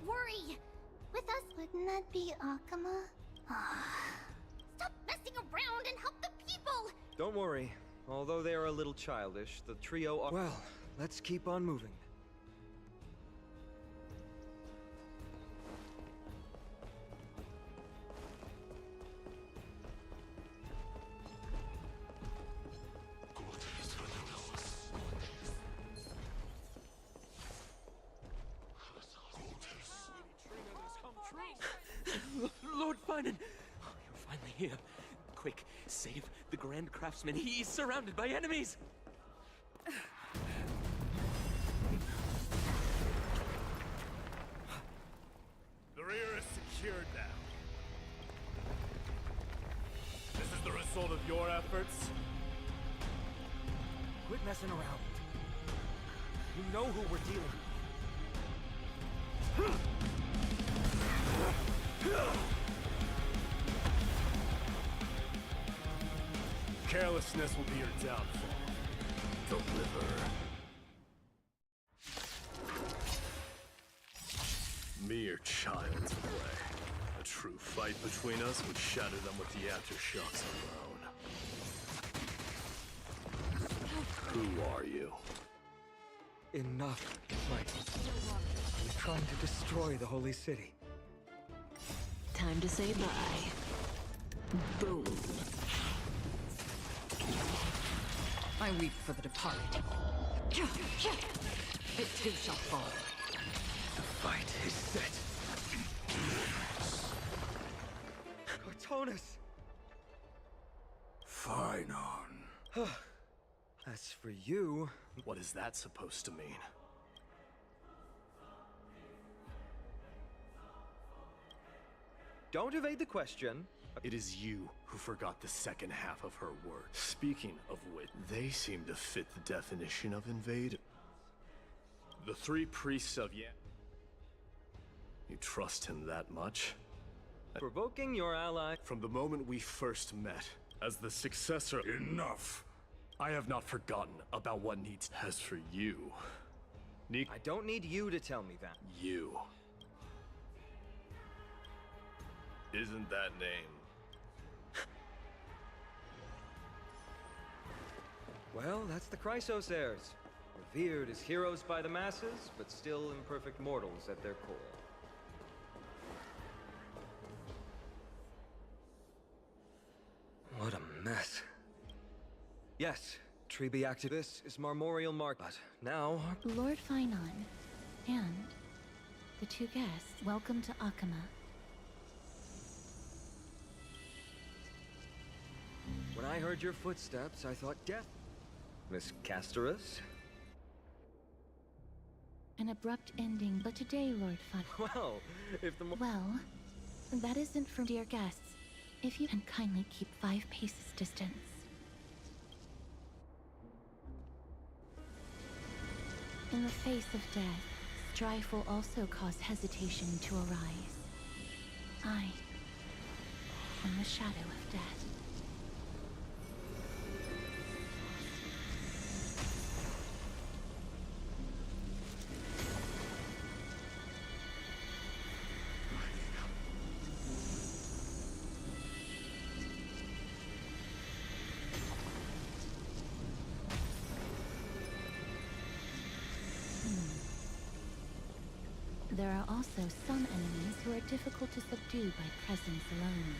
worry. With us, wouldn't that be Akama? Stop messing around and help the people! Don't worry. Although they are a little childish, the trio are... Well, let's keep on moving. Lord Finan! Oh, you're finally here. Quick, save the Grand Craftsman. He's surrounded by enemies! The rear is secured now. This is the result of your efforts? Quit messing around. You know who we're dealing with. Carelessness will be your downfall. Deliver. Mere child's play. A true fight between us would shatter them with the aftershocks alone. Who are you? Enough, Mike. We're trying to destroy the Holy City. Time to say bye. Boom. I weep for the departed. It too shall fall. The fight is set. Cartonus! Finon. As for you... What is that supposed to mean? Don't evade the question. It is you who forgot the second half of her word. Speaking of which, they seem to fit the definition of invade. The three priests of Yan. You trust him that much? Provoking your ally... From the moment we first met, as the successor... Enough! I have not forgotten about what needs... As for you... I don't need you to tell me that. You... Isn't that name... Well, that's the Chrysos heirs. Revered as heroes by the masses, but still imperfect mortals at their core. What a mess. Yes, Tribi activist is Marmorial Mark, but now... Lord Finon, and the two guests, welcome to Akama. When I heard your footsteps, I thought death. Miss Castorus? An abrupt ending, but today, Lord Finon... Well, if the... Well, that isn't from dear guests. If you can kindly keep 5 paces distance. In the face of death, strife will also cause hesitation to arise. I am the shadow of death. There are also some enemies who are difficult to subdue by presence alone.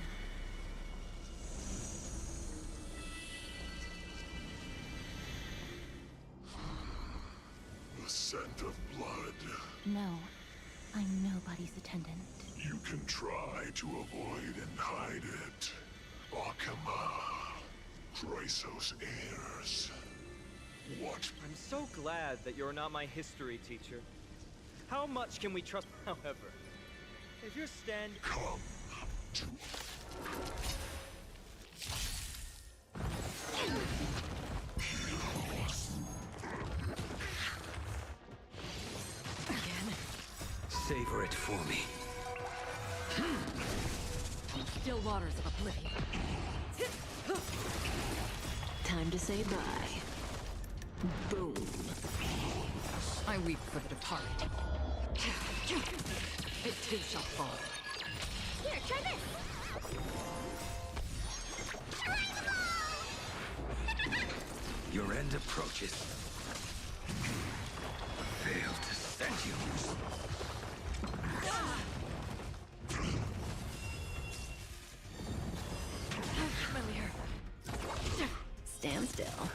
The scent of blood. No, I'm nobody's attendant. You can try to avoid and hide it. Akama. Chrysos heirs. What? I'm so glad that you're not my history teacher. How much can we trust, however? If you're Come to... Again? Savor it for me. Still waters of oblivion. Time to say bye. Boom. I weep for the departed. It too shall fall. Here, try this! Your end approaches. Fail to send you. Familiar. Stand still.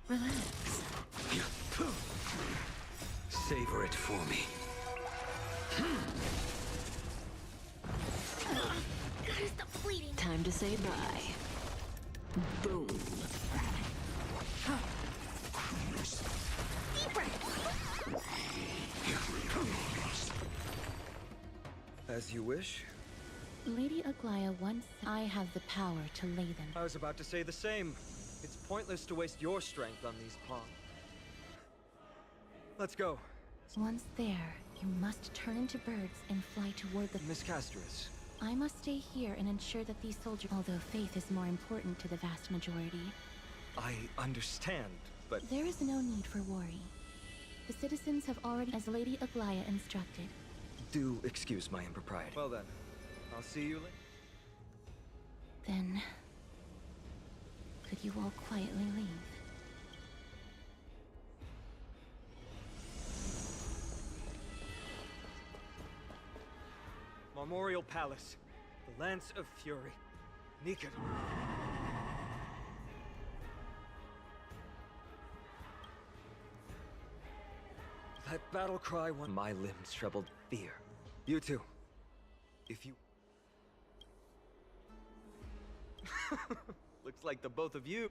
Relax. Savor it for me. Gotta stop bleeding. Time to say bye. Boom. Deeper! As you wish. Lady Aglaya once I have the power to lay them. I was about to say the same. It's pointless to waste your strength on these pawns. Let's go. Once there, you must turn into birds and fly toward the... Miss Castris. I must stay here and ensure that these soldiers... Although faith is more important to the vast majority, I understand, but there is no need for worry. The citizens have already, as Lady Aglaya instructed. do excuse my impropriety. Well then, I'll see you later. Then... could you all quietly leave? Memorial Palace. The Lance of Fury. Nikon. That battle cry won. My limbs trembled fear. You too. If you... Looks like the both of you...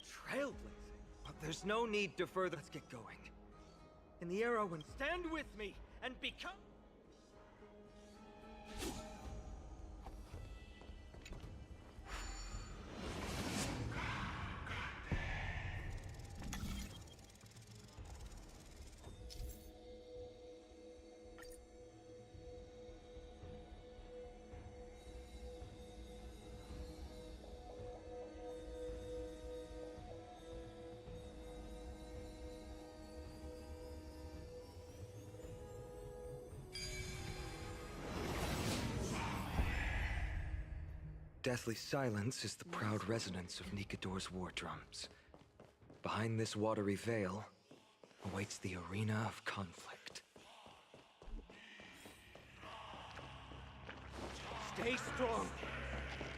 trailblazing. But there's no need to further... Let's get going. In the arrow and stand with me and become... Deathly silence is the proud resonance of Nikador's war drums. Behind this watery veil awaits the arena of conflict. Stay strong.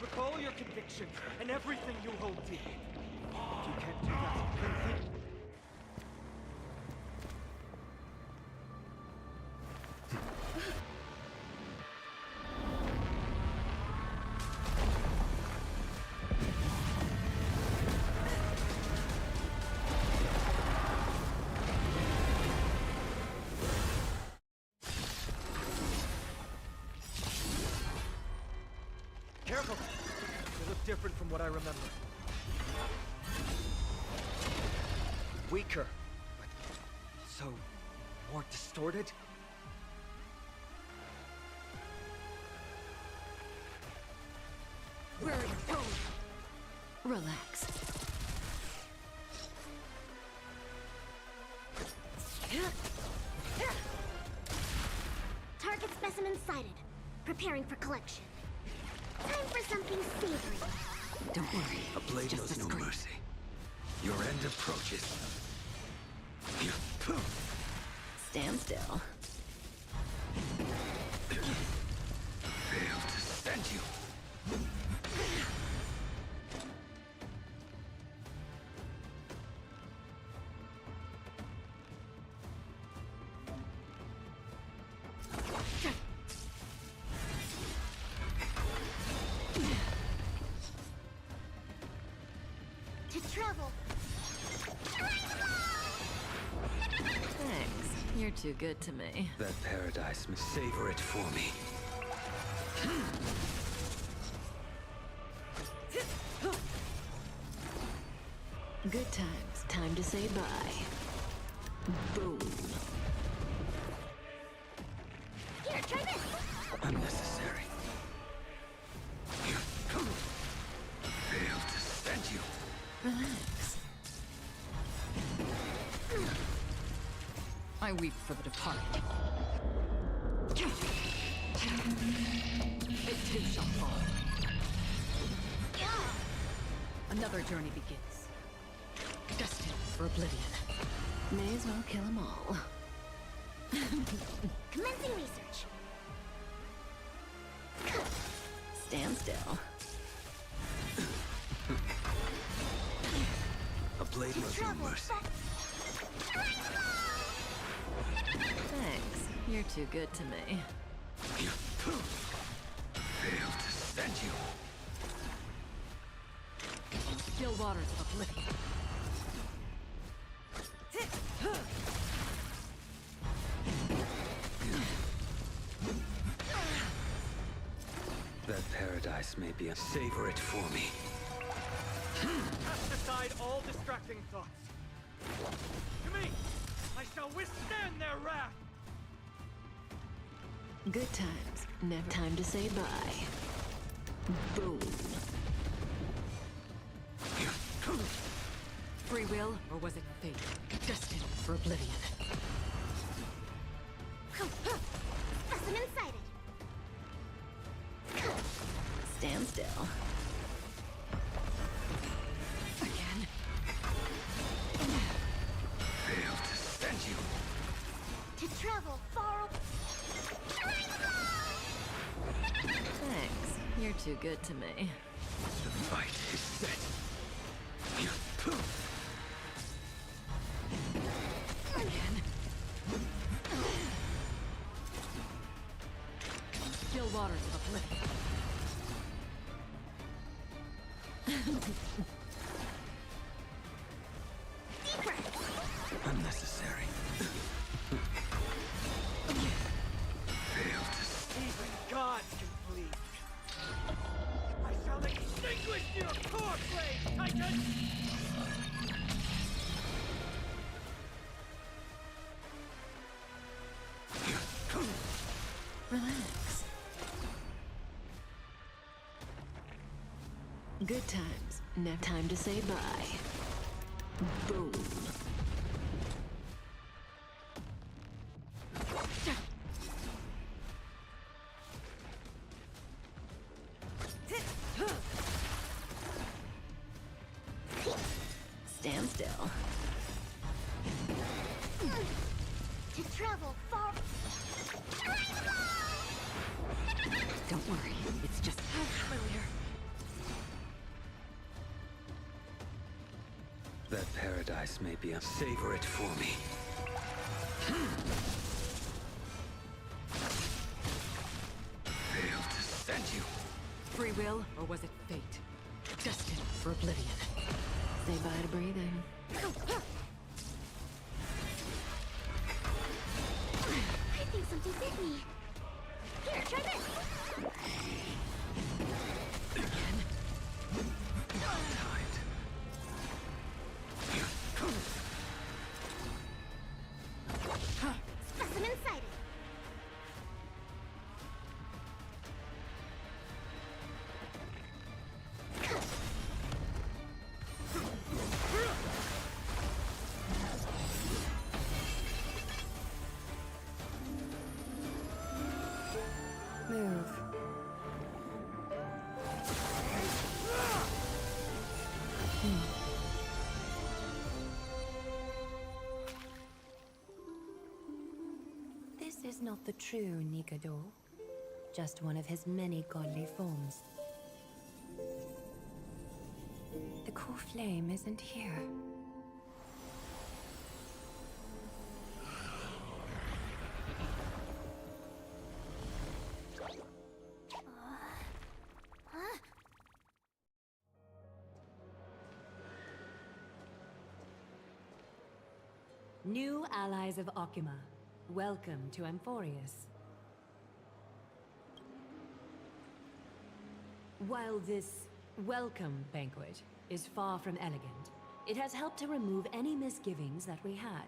Recall your conviction and everything you hold dear. If you can't do that, then think... Careful! They look different from what I remember. Weaker, but also more distorted. Where are you going? Relax. Target specimen sighted. Preparing for collection. Time for something savory. Don't worry. A blade Just knows a no scrape. mercy. Your end approaches. Stand still. Fail to send you. To travel. Thanks. You're too good to me. That paradise must savor it for me. Good times. Time to say bye. Boom. Here, try this. Unnecessary. Fail to send you. Relax. I weep for the departed. It too shall fall. Another journey begins. Destined for oblivion. May as well kill them all. Commencing research. Stand still. A blade knows no mercy. Thanks. You're too good to me. Failed to stand you. Still waters of oblivion. That paradise may be a... Savor it for me. Cast aside all distracting thoughts. To me, I shall withstand their wrath. Good times. Never time to say bye. Boom. Free will, or was it fate? Destined for oblivion. Specimen sighted. Stand still. Again. Failed to stand you. To travel far. Thanks. You're too good to me. The fight is set. Again. Still waters of oblivion. Unnecessary. Failed to... Even God can bleed. I shall extinguish your core flame, Titan! Relax. Good times. Never time to say bye. Boom. Stand still. To travel far. Don't worry, it's just familiar. That paradise may be a... Savor it for me. Failed to stand you. Free will, or was it fate? Destined for oblivion. Say bye to breathing. I think something bit me. Here, try this. Tied. Specimen sighted. Move. This is not the true Nikador, just one of his many godly forms. The core flame isn't here. New allies of Okima, welcome to Amphorius. While this welcome banquet is far from elegant, it has helped to remove any misgivings that we had.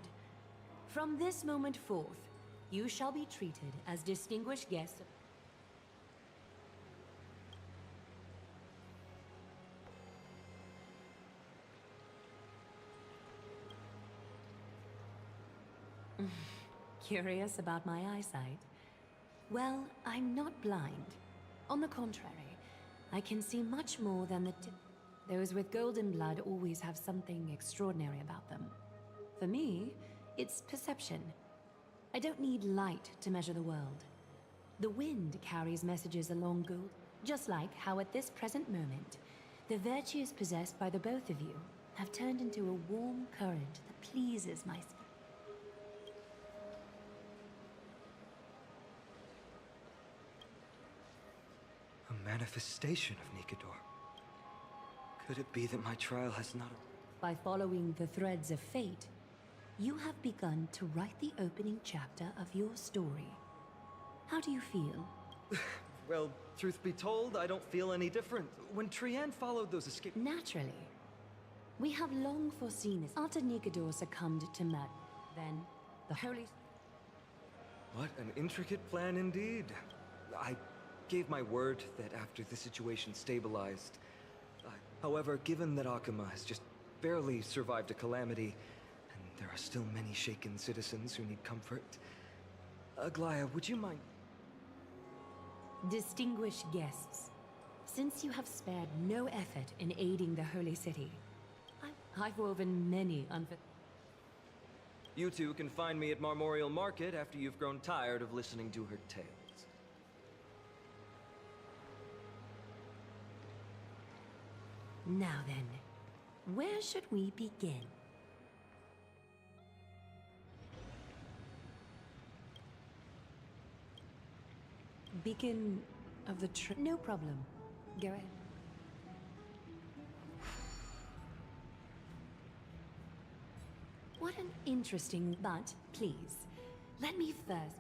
From this moment forth, you shall be treated as distinguished guests. Curious about my eyesight? Well, I'm not blind. On the contrary, I can see much more than the those with golden blood always have something extraordinary about them. For me, it's perception. I don't need light to measure the world. The wind carries messages along gold, just like how at this present moment, the virtues possessed by the both of you have turned into a warm current that pleases my spirit. A manifestation of Nikador. Could it be that my trial has not... By following the threads of fate, you have begun to write the opening chapter of your story. How do you feel? Well, truth be told, I don't feel any different. When Trienne followed those escape... Naturally. We have long foreseen this. After Nikador succumbed to mad, then the Holy... What an intricate plan indeed. I gave my word that after the situation stabilized... However, given that Akuma has just barely survived a calamity, and there are still many shaken citizens who need comfort... Aglaya, would you mind... Distinguished guests, since you have spared no effort in aiding the Holy City, I've woven many You two can find me at Marmorial Market after you've grown tired of listening to her tales. Now then, where should we begin? Beacon of the No problem. Go ahead. What an interesting... But, please, let me first...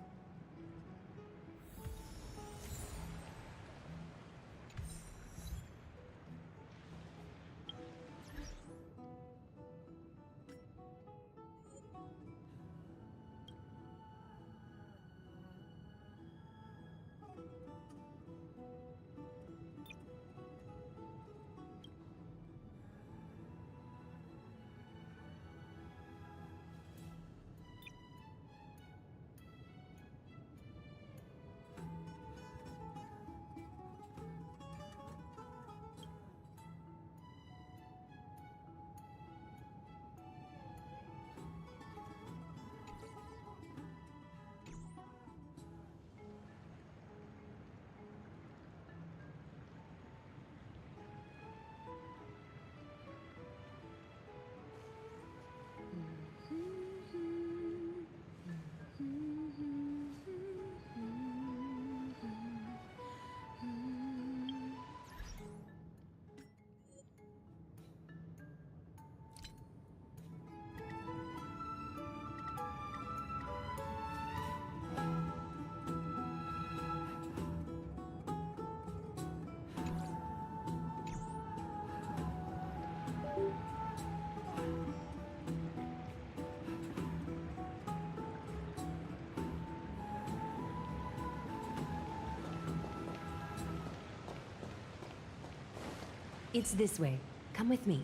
It's this way. Come with me.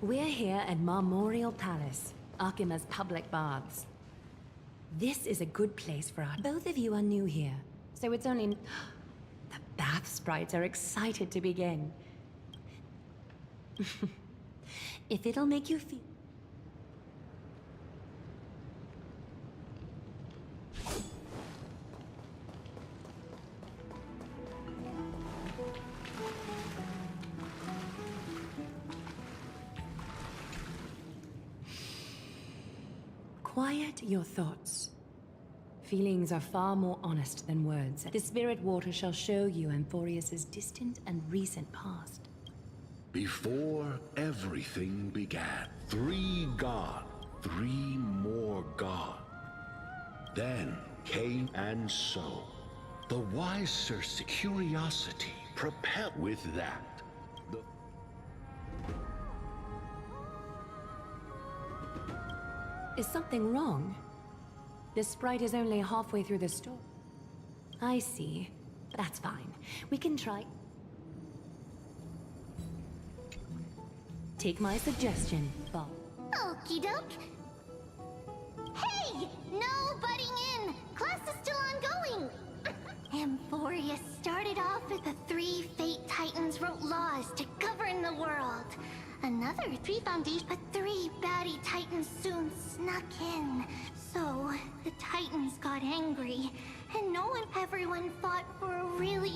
We're here at Marmorial Palace, Akima's public baths. This is a good place for us. Both of you are new here, so it's only... The bath sprites are excited to begin. If it'll make you feel... Quiet your thoughts. Feelings are far more honest than words. The spirit water shall show you Amphorius's distant and recent past. Before everything began, 3 gods, 3 more gods. Then came and so. The wise Circe curiosity propelled with that. Is something wrong? The sprite is only halfway through the story. I see. That's fine. We can try. Take my suggestion, Bob. Okie doke. Hey! No butting in! Class is still ongoing! Amphorius started off as the 3 Fate Titans wrote laws to govern the world. Another 3 foundation, but 3 baddie Titans soon snuck in. So, the Titans got angry, and everyone fought for a really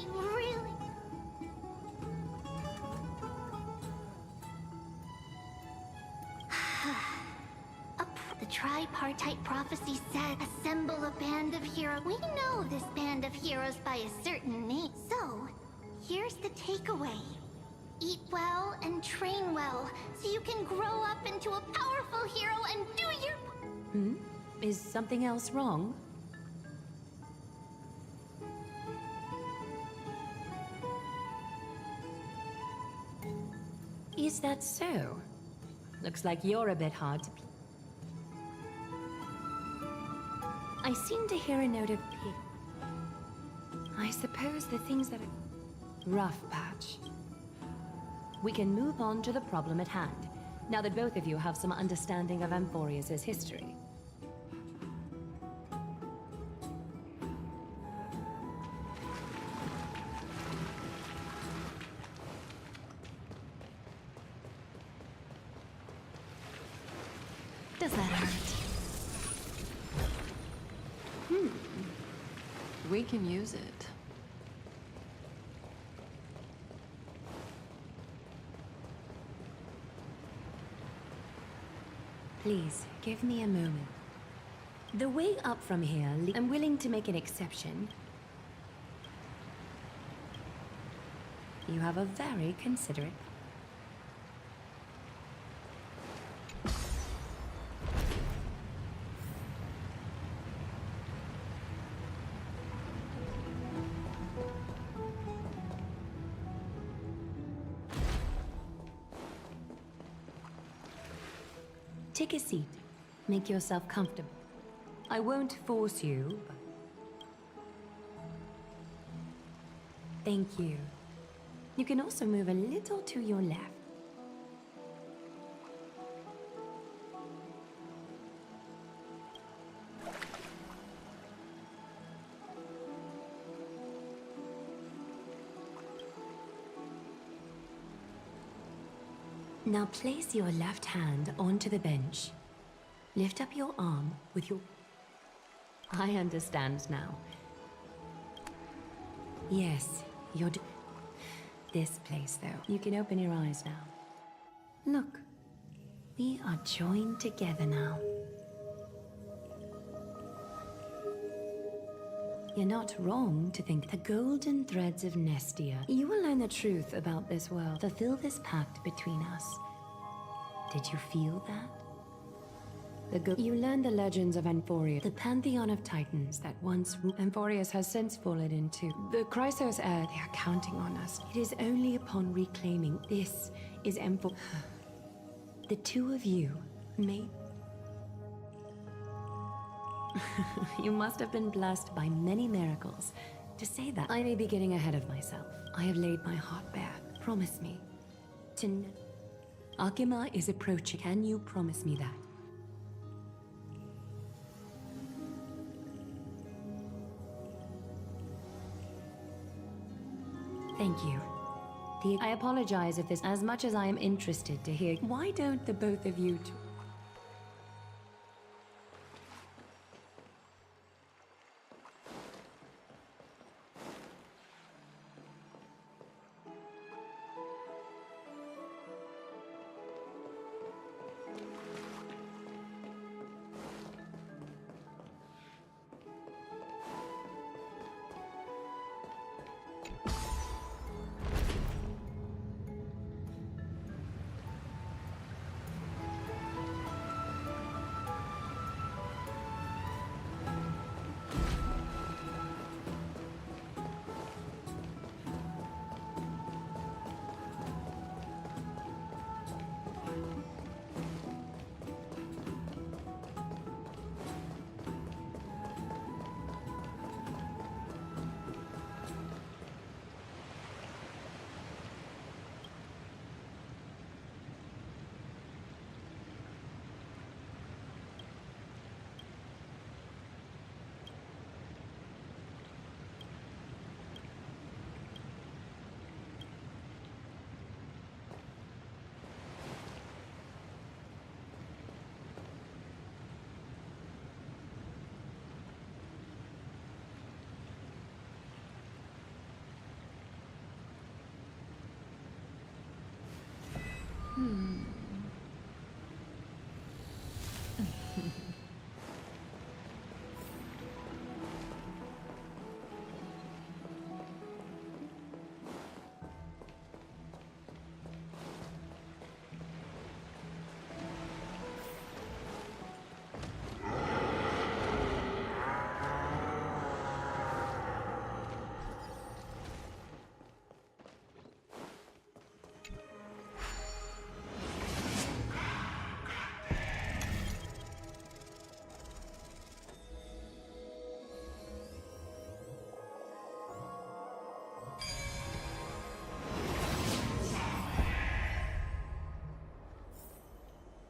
the tripartite prophecy said, assemble a band of heroes. We know this band of heroes by a certain name. So, here's the takeaway. Eat well and train well, so you can grow up into a powerful hero and do your... Is something else wrong? Is that so? Looks like you're a bit hard to... I seem to hear a note of I suppose the things that are... Rough patch. We can move on to the problem at hand, now that both of you have some understanding of Amphorius' history. Does that hurt? We can use it. Please, give me a moment. The way up from here, I'm willing to make an exception. You have a very considerate... Take a seat. Make yourself comfortable. I won't force you, but... Thank you. You can also move a little to your left. Now place your left hand onto the bench. Lift up your arm with your... I understand now. Yes, you're... This place, though. You can open your eyes now. Look, we are joined together now. You're not wrong to think the golden threads of Nestia. You will learn the truth about this world. Fulfill this pact between us. Did you feel that? You learn the legends of Amphorius, the pantheon of titans that once Amphorius has since fallen into. The Chrysos heir, they are counting on us. It is only upon reclaiming this is Amphorius. The two of you may... You must have been blessed by many miracles. To say that, I may be getting ahead of myself. I have laid my heart bare. Promise me. Akima is approaching. Can you promise me that? Thank you. I apologize if this, as much as I am interested to hear, why don't the both of you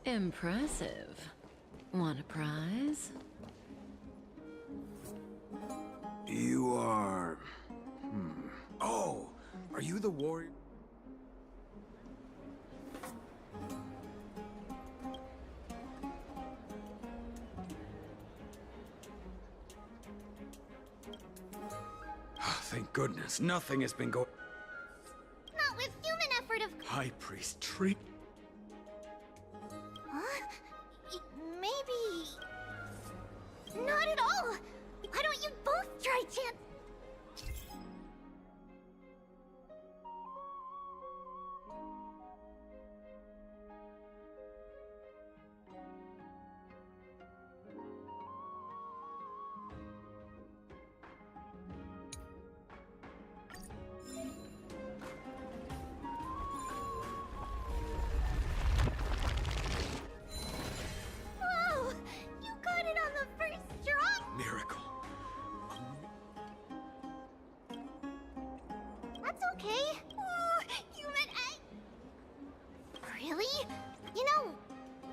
Impressive. Want a prize? You are... Oh, are you the warrior? Thank goodness, nothing has been going... Not with human effort, of course. High Priest treat... Huh? Maybe... Not at all! Why don't you both try chance? Whoa! You got it on the first drop! Miracle. That's okay. Oh, human egg. Really? You know,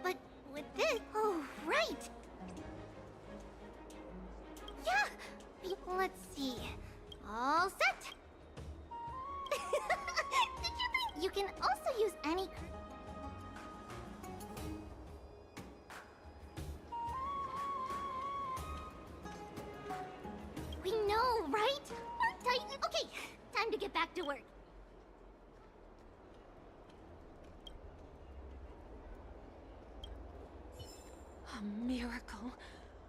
but with this... Oh, right. Yeah. Let's see. All set. Did you think you can also use any... We know, right? We're Titan. Okay, time to get back to work. A miracle.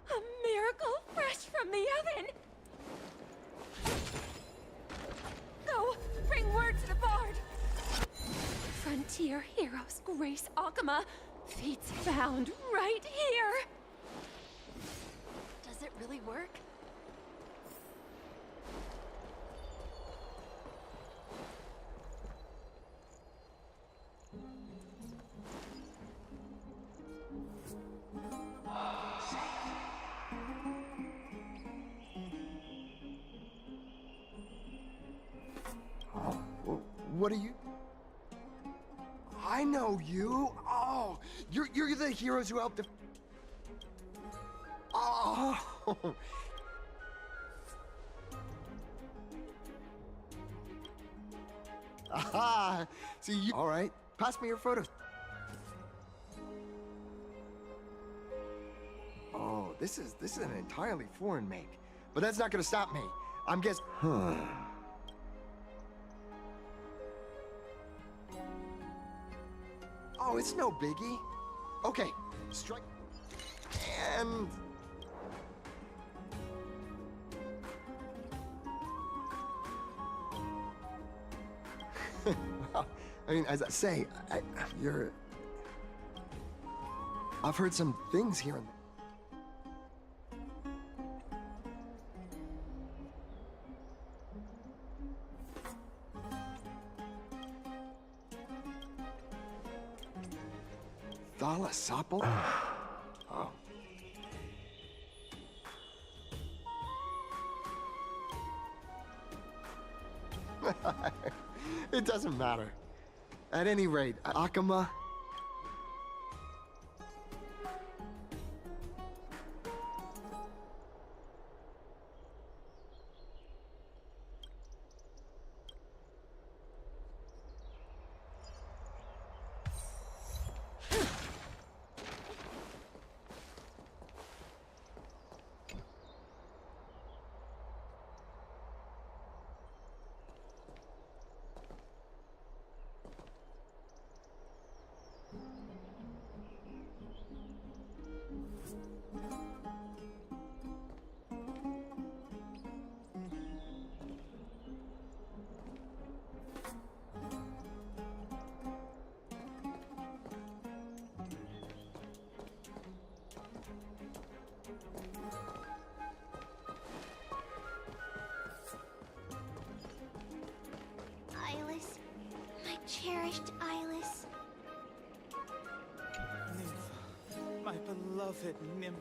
A miracle fresh from the oven. Go, bring word to the Bard. Frontier heroes grace Akama. Feats found right here. Does it really work? What are you? I know you. Oh, you're the heroes who helped. Oh. Aha. See you. All right. Pass me your photos. Oh, this is an entirely foreign make, but that's not gonna stop me. I'm guessing. Huh. Oh, it's no biggie. Okay, strike. And... well, I mean, as I say, you're... I've heard some things here and there. Thalassapal? Oh. It doesn't matter. At any rate, Akama... beloved Nympha.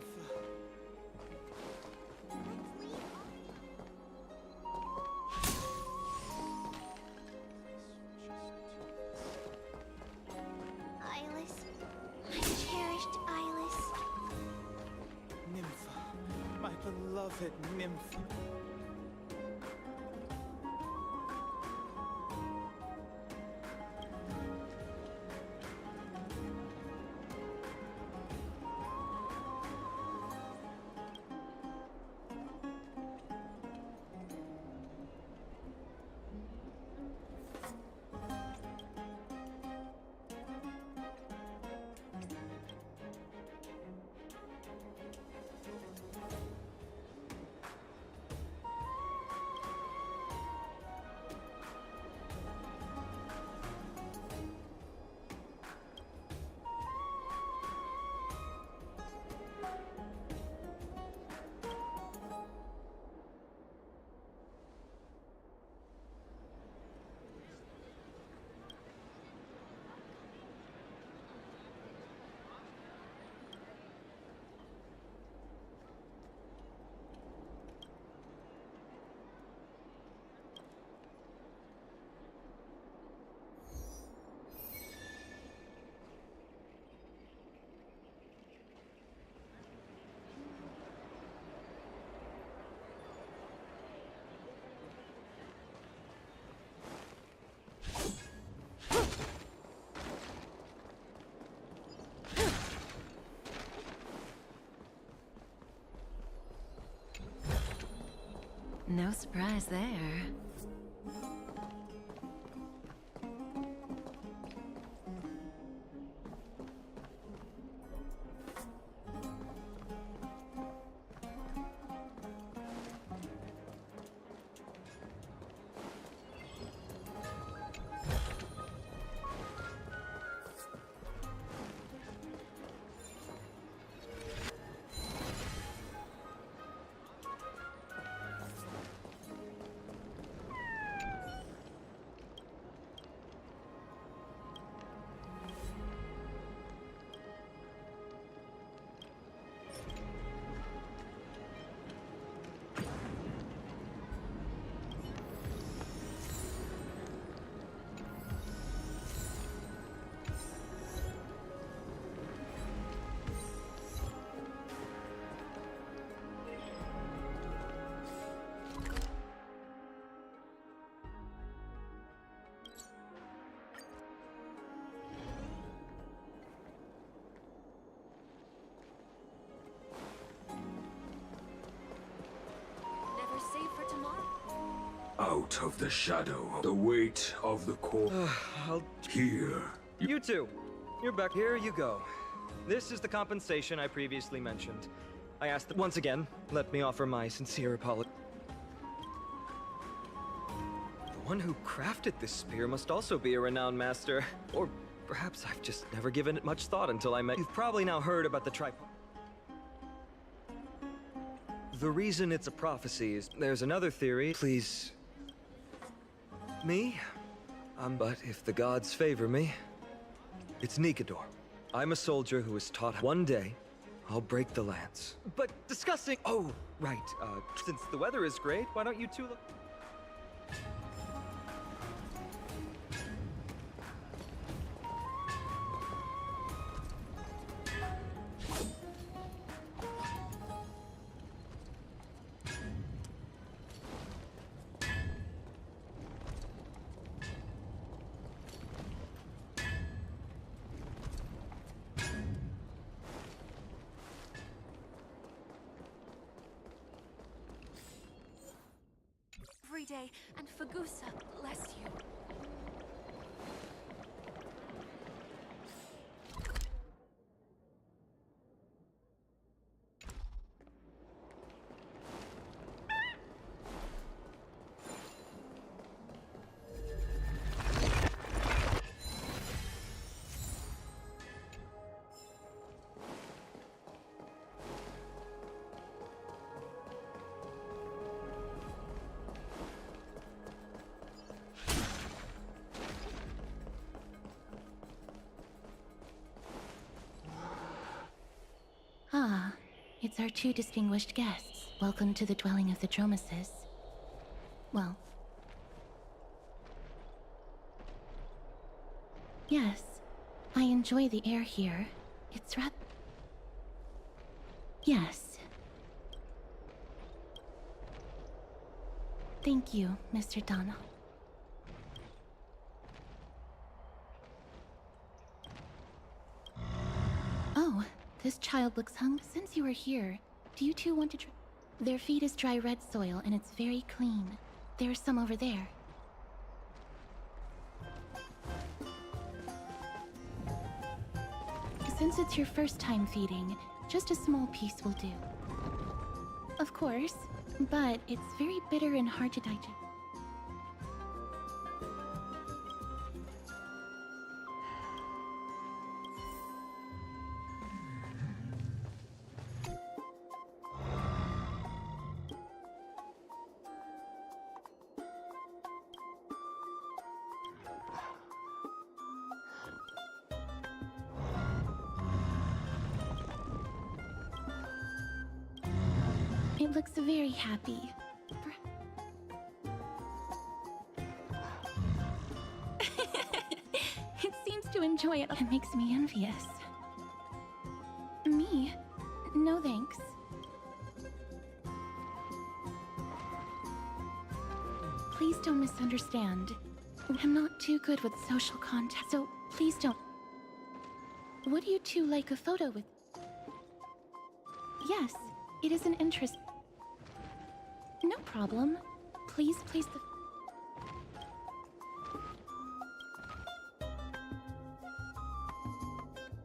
Eyeless. My cherished Eyeless. Nympha. My beloved Nympha. No surprise there. Never save for tomorrow. Out of the shadow, the weight of the core. I'll... Here. You two, you're back. Here you go. This is the compensation I previously mentioned. I ask that once again, let me offer my sincere apology. The one who crafted this spear must also be a renowned master. Or perhaps I've just never given it much thought until I met. You've probably now heard about the tripod. The reason it's a prophecy is there's another theory. Please. Me? But if the gods favor me, it's Nikador. I'm a soldier who was taught one day I'll break the lance. But discussing. Oh, right. Since the weather is great, why don't you two look? Every day, and Fagusa, bless you. It's our two distinguished guests. Welcome to the dwelling of the Dromases. Well... Yes, I enjoy the air here. It's Yes. Thank you, Mr. Donald. Oh, this child looks hungry. Since you are here, do you two want to try? Their feet is dry red soil and it's very clean. There's some over there. Since it's your first time feeding, just a small piece will do. Of course, but it's very bitter and hard to digest. It looks very happy. It seems to enjoy it. It makes me envious. Me? No thanks. Please don't misunderstand. I'm not too good with social contact, so please don't. Would you two like a photo with? Yes, it is an interest. No problem. Please place the...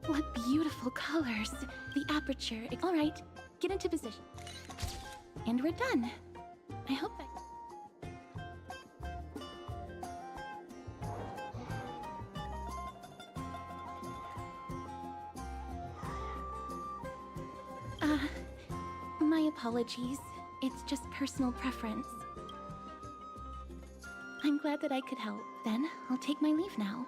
What beautiful colors. The aperture... All right, get into position. And we're done. I hope my apologies. It's just personal preference. I'm glad that I could help. Then, I'll take my leave now.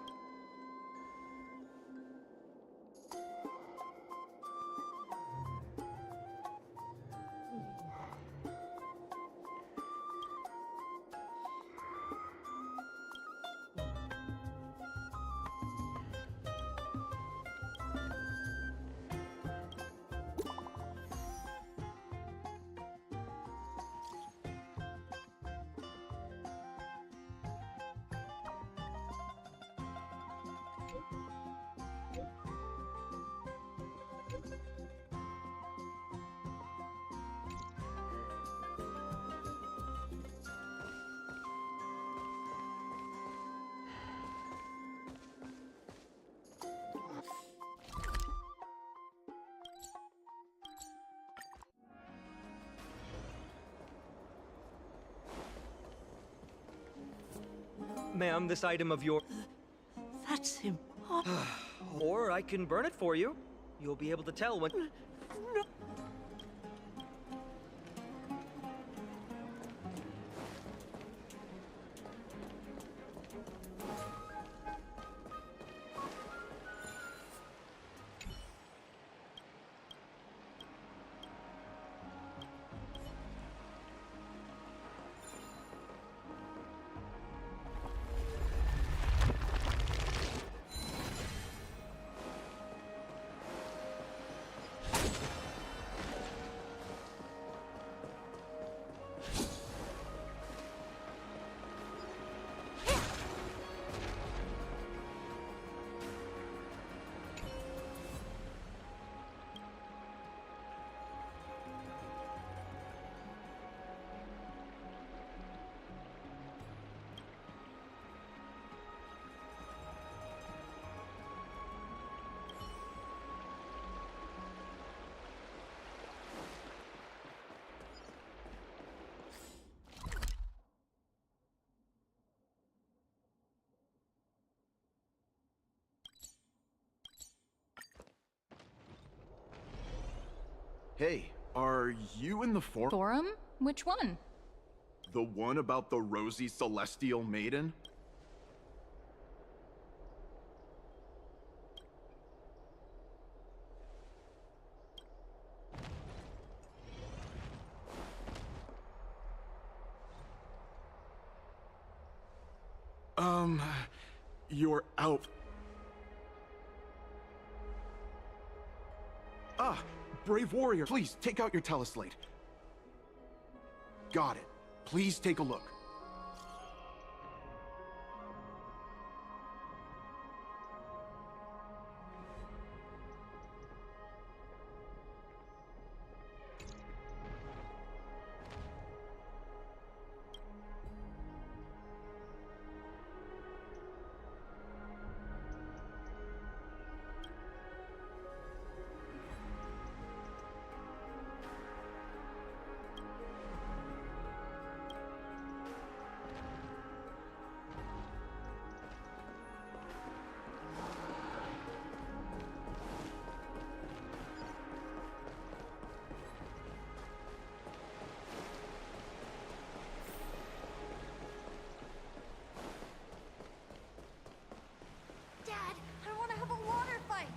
Ma'am, this item of your... That's impossible. Or I can burn it for you. You'll be able to tell when... No. Hey, are you in the Forum? Which one? The one about the rosy celestial maiden? You're out. Ah, brave warrior, please take out your teleslate. Got it. Please take a look. Dad, I want to have a water fight.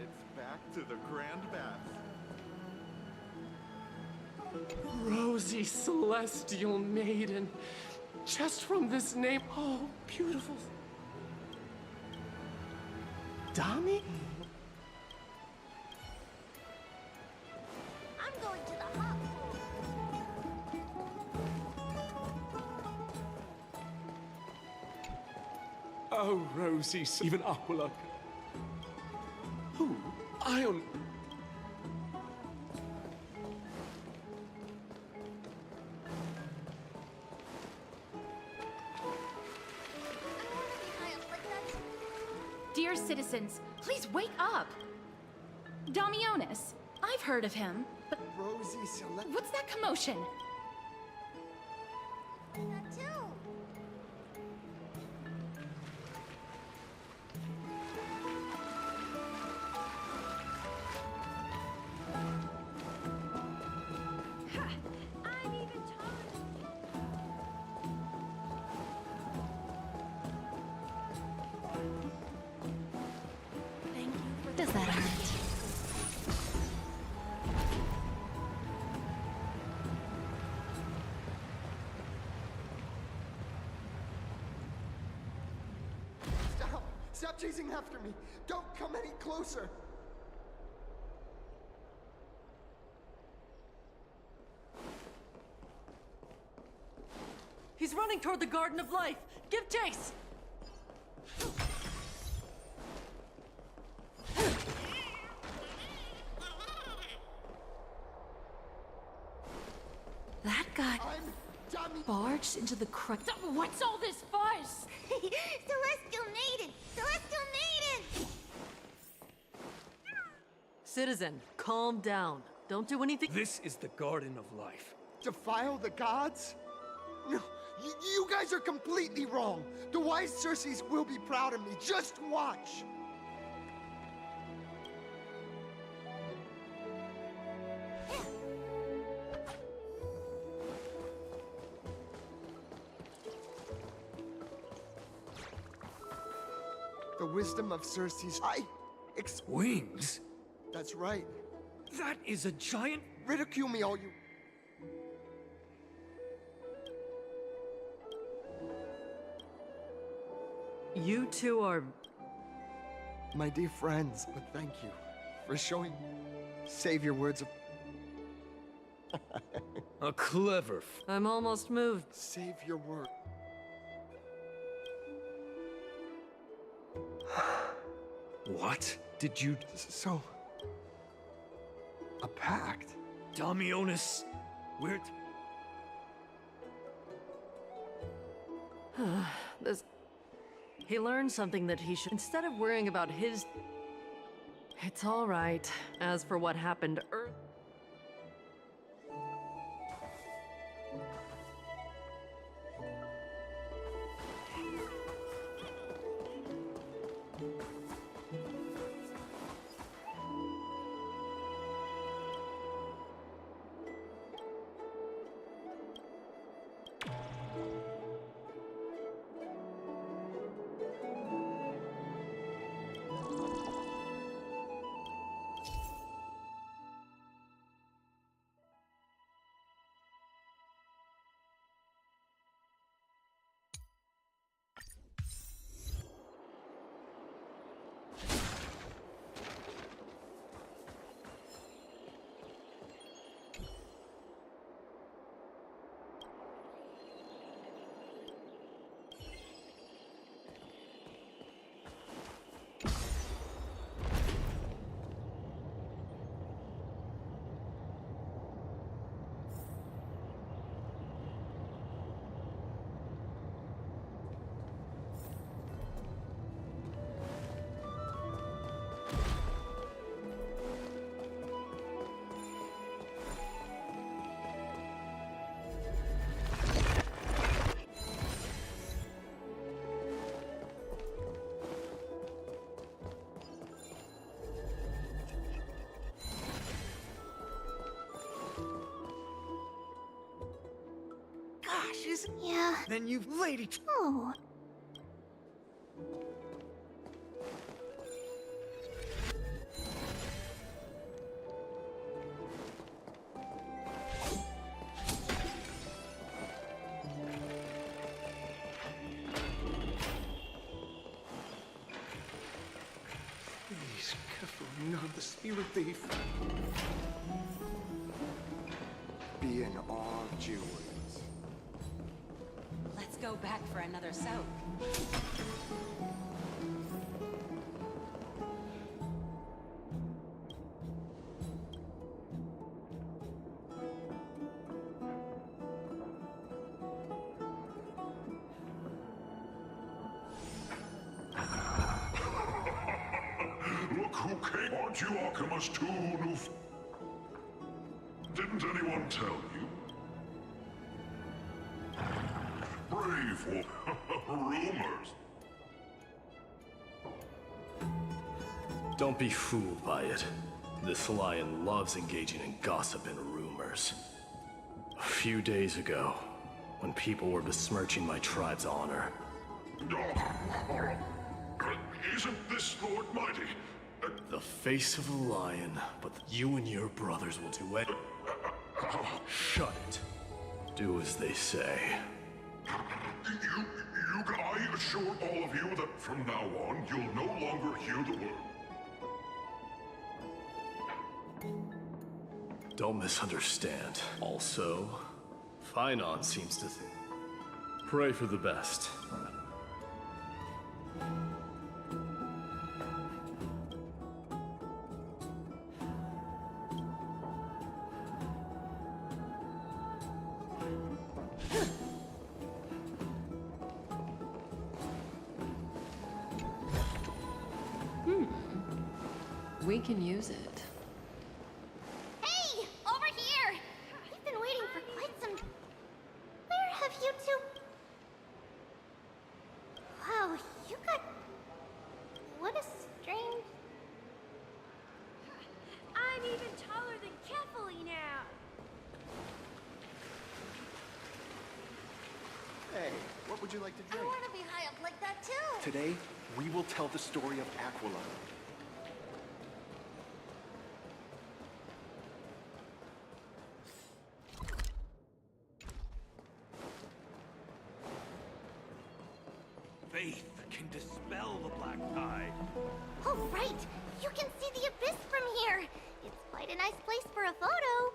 It's back to the Grand Baths. Rosy Celestial Maiden. Just from this name, oh, beautiful. Dami? I'm going to the hub. Oh, Rosie, even Aquila. Who? Ion. Dear citizens, please wake up! Damionis, I've heard of him, but Rosie Celeste. what's that commotion? That too. I'm even Thank you for Does that hurt? Stop! Stop chasing after me! Don't come any closer! He's running toward the Garden of Life. Give chase! That guy I'm Dami. barged into the What's all this fuss? Celestial Maiden! Celestial Maiden! Citizen, calm down. Don't do anything. This is the Garden of Life. Defile the gods? No, you guys are completely wrong. The wise Circes will be proud of me. Just watch. The wisdom of Circes. Wings? That's right. That is a giant... Ridicule me all you... You two are... My dear friends, but thank you for showing savior words of... A clever... I'm almost moved. Savior word. What? Did you... So... A pact? Damionis? We're... This... He learned something that he should... Instead of worrying about his... It's all right. As for what happened earlier... ashes? Yeah. Then you've lady. Oh. Please, careful, not the spirit thief. Be in awe of jewels. Let's go back for another soak. Look who came. Aren't you Archimus too, Noof? Didn't anyone tell you? Brave rumors. Don't be fooled by it. This lion loves engaging in gossip and rumors. A few days ago, when people were besmirching my tribe's honor. Isn't this Lord Mighty? The face of a lion, but you and your brothers will do it. Shut it. Do as they say. I assure all of you that from now on, you'll no longer hear the word. Don't misunderstand. Also, Finon seems to think. Pray for the best. We can use it. Hey! Over here! We've been waiting for quite some... Where have you two... Wow, you got... What a strange... I'm even taller than Kefali now. Hey, what would you like to I drink? want to be high up like that too! Today, we will tell the story of Aquila. Faith can dispel the black tide. Oh, right! You can see the abyss from here! It's quite a nice place for a photo!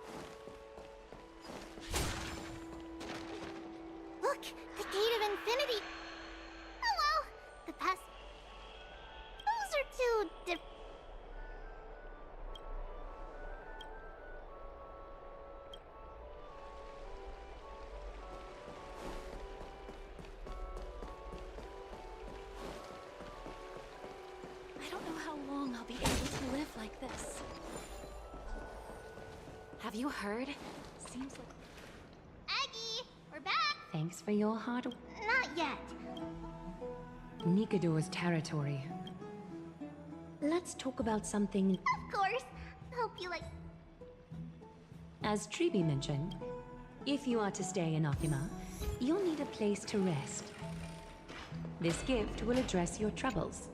Look! The Gate of Infinity! Oh well! The past... Those are two diff... I don't know how long I'll be able to live like this. Have you heard? Seems like... Aggie! We're back! Thanks for your hard work. Not yet. Nikador's territory. Let's talk about something. Of course! Hope you like... As Tribi mentioned, if you are to stay in Akima, you'll need a place to rest. This gift will address your troubles.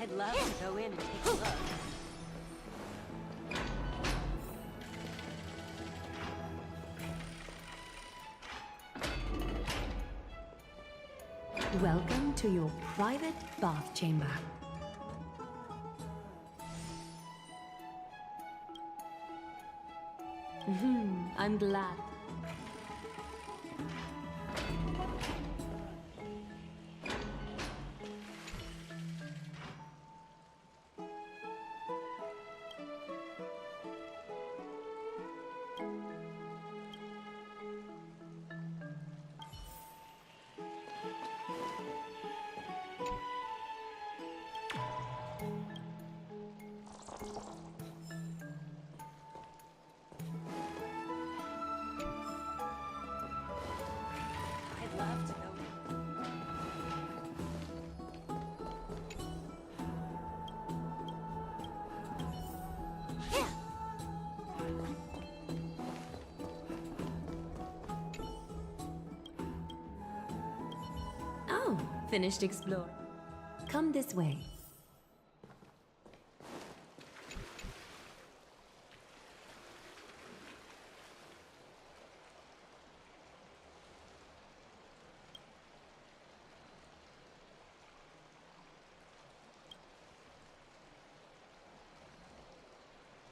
I'd love to go in and take a look. Welcome to your private bath chamber. I'm glad. I'd love to know. Oh, finished exploring. Come this way.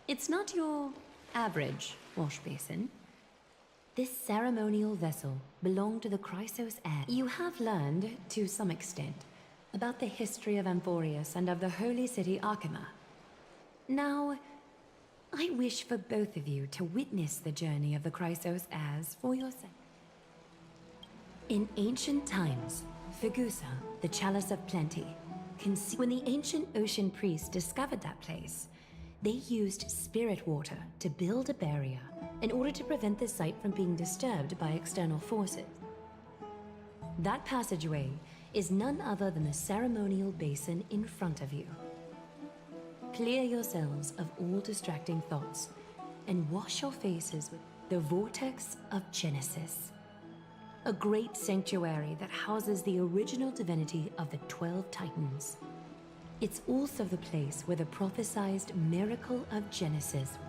It's not your average wash basin. This ceremonial vessel belonged to the Chrysos heir. You have learned, to some extent, about the history of Amphorius and of the holy city Arkema. Now, I wish for both of you to witness the journey of the Chrysos heirs for yourself. In ancient times, Fegusa, the Chalice of Plenty, when the ancient ocean priests discovered that place, they used spirit water to build a barrier in order to prevent the site from being disturbed by external forces. That passageway is none other than the ceremonial basin in front of you. Clear yourselves of all distracting thoughts and wash your faces with the Vortex of Genesis, a great sanctuary that houses the original divinity of the 12 Titans. It's also the place where the prophesized miracle of Genesis.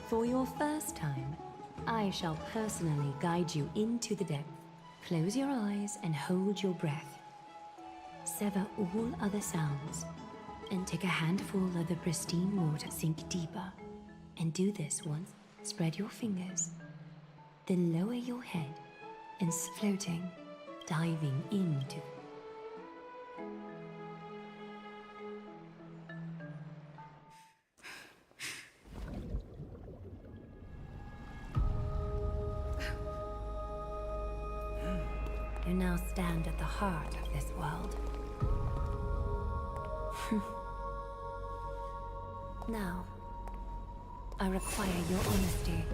For your first time, I shall personally guide you into the depth. Close your eyes and hold your breath. Sever all other sounds and take a handful of the pristine water. Sink deeper and do this once. Spread your fingers, then lower your head and floating, diving into. You now stand at the heart of this world. Now, I require your honesty.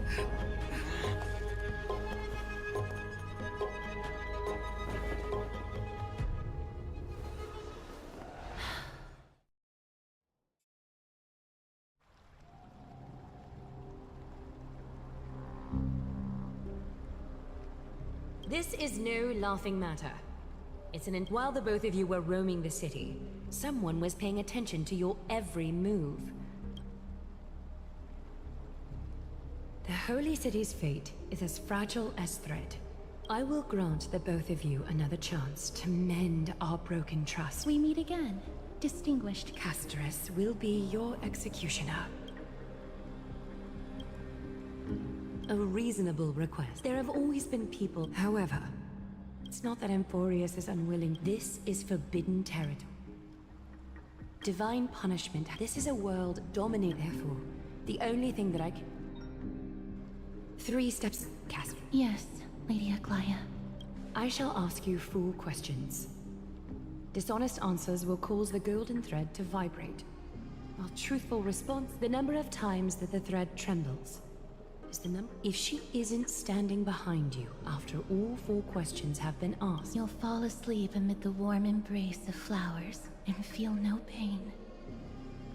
This is no laughing matter. While the both of you were roaming the city, someone was paying attention to your every move. The Holy City's fate is as fragile as thread. I will grant the both of you another chance to mend our broken trust. We meet again. Distinguished Castorus will be your executioner. A reasonable request. There have always been people. However, it's not that Amphorius is unwilling. This is forbidden territory. Divine punishment. This is a world dominated. Therefore, the only thing that I can... 3 steps, Castor. Yes, Lady Aglaia. I shall ask you 4 questions. Dishonest answers will cause the golden thread to vibrate, while truthful response, the number of times that the thread trembles, is the number. If she isn't standing behind you after all 4 questions have been asked, You'll fall asleep amid the warm embrace of flowers and feel no pain.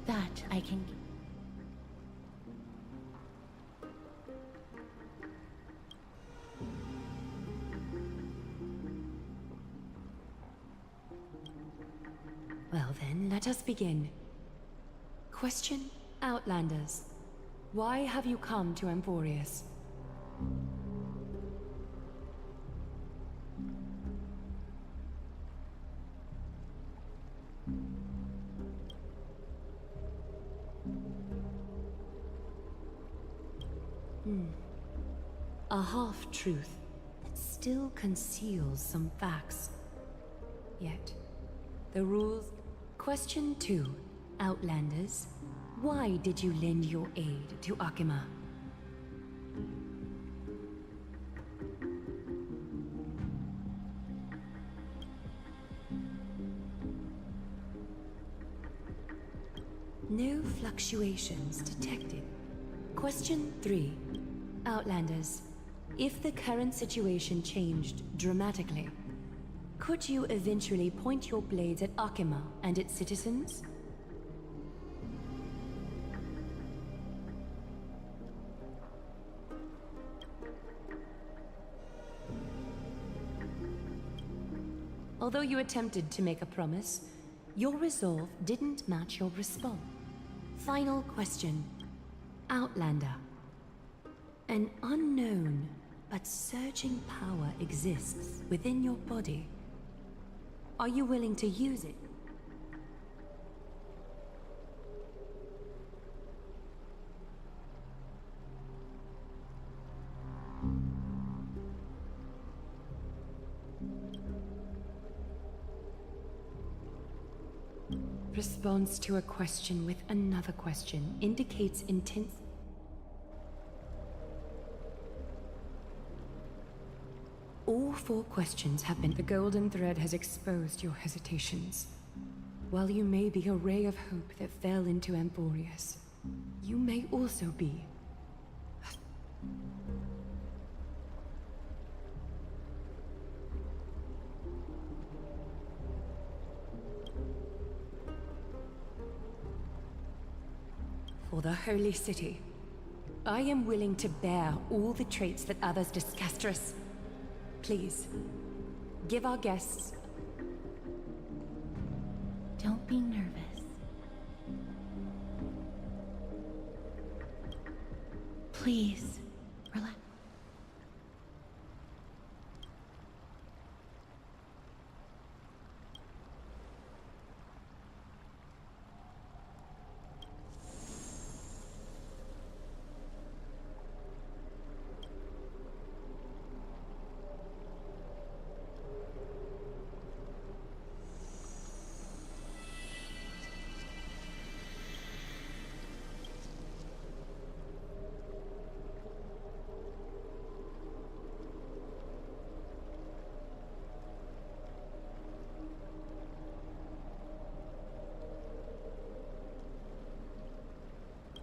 That I can... Well then, let us begin. Question, Outlanders. Why have you come to Amphorius? A half-truth that still conceals some facts. Yet, the rules... Question 2. Outlanders, why did you lend your aid to Akima? No fluctuations detected. Question 3. Outlanders, if the current situation changed dramatically, could you eventually point your blades at Akima and its citizens? Although you attempted to make a promise, your resolve didn't match your response. Final question. Outlander. An unknown but surging power exists within your body. Are you willing to use it? Response to a question with another question indicates intense... All 4 questions have been... The golden thread has exposed your hesitations. While you may be a ray of hope that fell into Amphorius, you may also be... For the Holy City, I am willing to bear all the traits that others discastrous. Please, give our guests... Don't be nervous. Please, relax.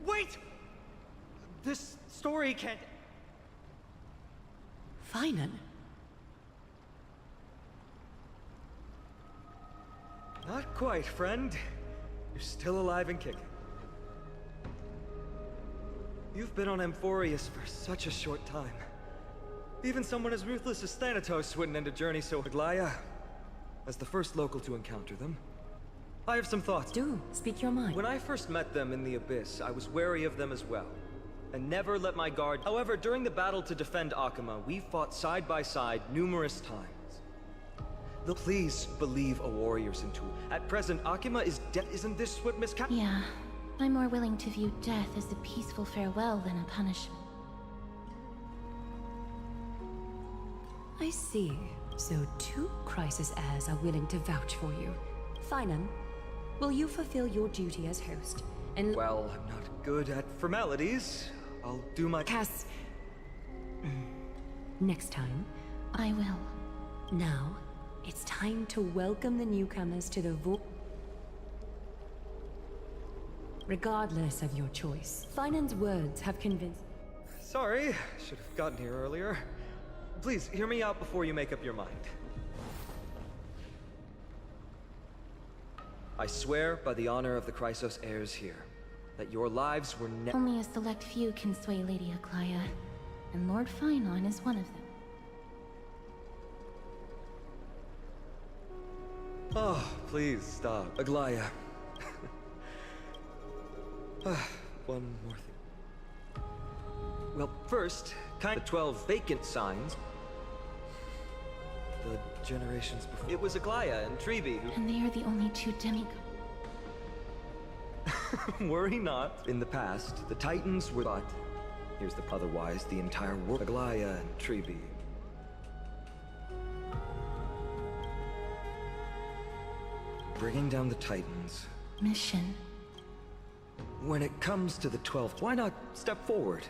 Wait! This story can't... Finan? Not quite, friend. You're still alive and kicking. You've been on Amphorius for such a short time. Even someone as ruthless as Thanatos wouldn't end a journey so... Aglaya, as the first local to encounter them, I have some thoughts. Do, speak your mind. When I first met them in the Abyss, I was wary of them as well, and never let my guard... However, during the battle to defend Akima, we fought side by side numerous times. Please believe a warrior's into. At present, Akima is dead. Isn't this what Miss Cap... Yeah, I'm more willing to view death as a peaceful farewell than a punishment. I see. So 2 crisis heirs are willing to vouch for you. Finan, will you fulfill your duty as host and... Well, I'm not good at formalities. I'll do my... Cass... Next time... I will. Now, it's time to welcome the newcomers to the Regardless of your choice, Finan's words have convinced... Sorry, should have gotten here earlier. Please, hear me out before you make up your mind. I swear by the honor of the Chrysos heirs here, that your lives were Only a select few can sway Lady Aglaya, and Lord Finon is one of them. Oh, please stop. Aglaya. One more thing. Well, first, the 12 vacant signs. The generations before. It was Aglaya and Trevi who... And they are the only 2 demigods. Worry not. In the past, the Titans were... But Here's the otherwise the entire world. Aglaya and Treeby. Bringing down the Titans. Mission. When it comes to the 12th, why not step forward?